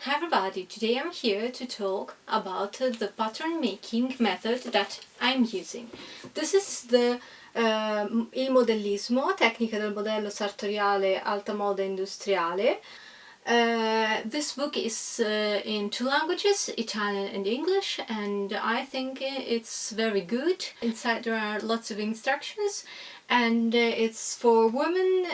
Hi everybody, today I'm here to talk about the pattern making method that I'm using. This is il modellismo, tecnica del modello sartoriale alta moda industriale. This book is in two languages, Italian and English, and I think it's very good. Inside there are lots of instructions, and it's for women,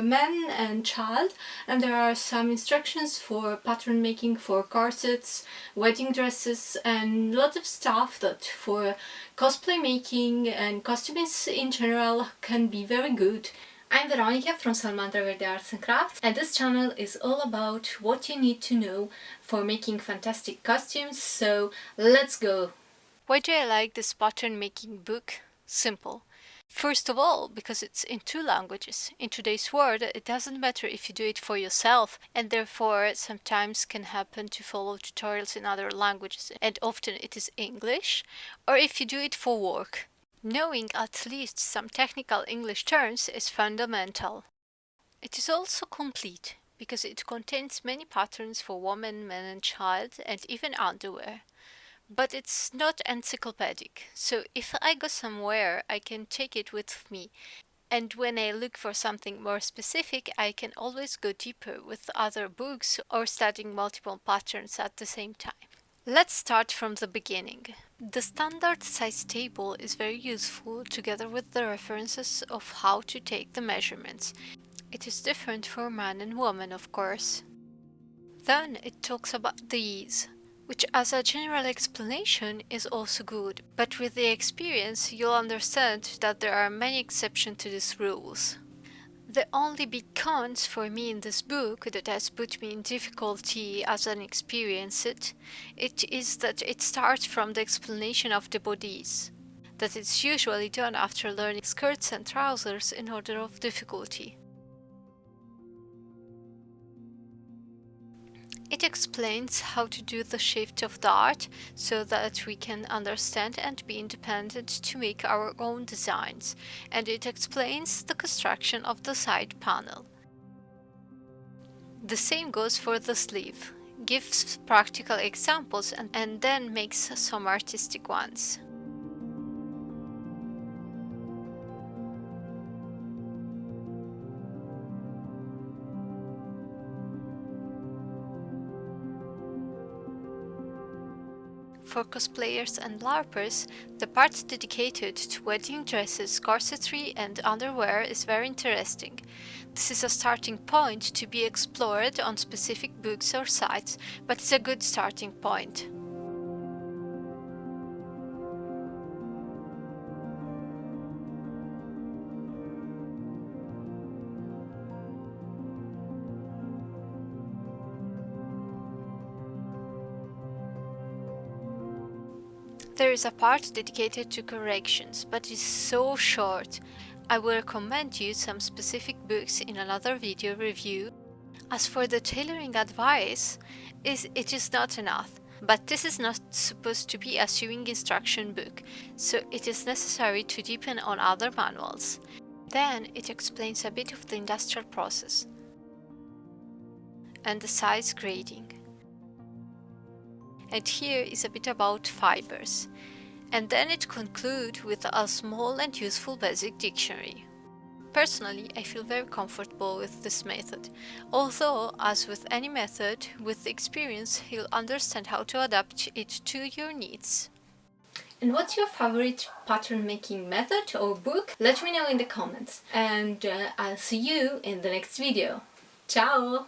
men and child, and there are some instructions for pattern making, for corsets, wedding dresses, and a lot of stuff that for cosplay making and costumes in general can be very good. I'm Veronica from Salmandra Verde Arts and Crafts, and this channel is all about what you need to know for making fantastic costumes, so let's go! Why do I like this pattern making book? Simple. First of all, because it's in two languages. In today's world, it doesn't matter if you do it for yourself, and therefore sometimes can happen to follow tutorials in other languages, and often it is English, or if you do it for work. Knowing at least some technical English terms is fundamental. It is also complete, because it contains many patterns for women, men and child, and even underwear. But it's not encyclopedic, so if I go somewhere I can take it with me, and when I look for something more specific I can always go deeper with other books or studying multiple patterns at the same time. Let's start from the beginning. The standard size table is very useful together with the references of how to take the measurements. It is different for man and woman, of course. Then it talks about the ease, which as a general explanation is also good, but with the experience you'll understand that there are many exceptions to these rules. The only big cons for me in this book that has put me in difficulty as an experienced, it is that it starts from the explanation of the bodies, that it's usually done after learning skirts and trousers in order of difficulty. It explains how to do the shift of the art so that we can understand and be independent to make our own designs, and it explains the construction of the side panel. The same goes for the sleeve, gives practical examples and then makes some artistic ones. For cosplayers and LARPers, the part dedicated to wedding dresses, corsetry and underwear is very interesting. This is a starting point to be explored on specific books or sites, but it's a good starting point. There is a part dedicated to corrections, but it's so short. I will recommend you some specific books in another video review. As for the tailoring advice, it is not enough, but this is not supposed to be a sewing instruction book, so it is necessary to deepen on other manuals. Then it explains a bit of the industrial process and the size grading. And here is a bit about fibers. And then it concludes with a small and useful basic dictionary. Personally, I feel very comfortable with this method, although, as with any method, with experience you'll understand how to adapt it to your needs. And what's your favorite pattern making method or book? Let me know in the comments, and I'll see you in the next video. Ciao!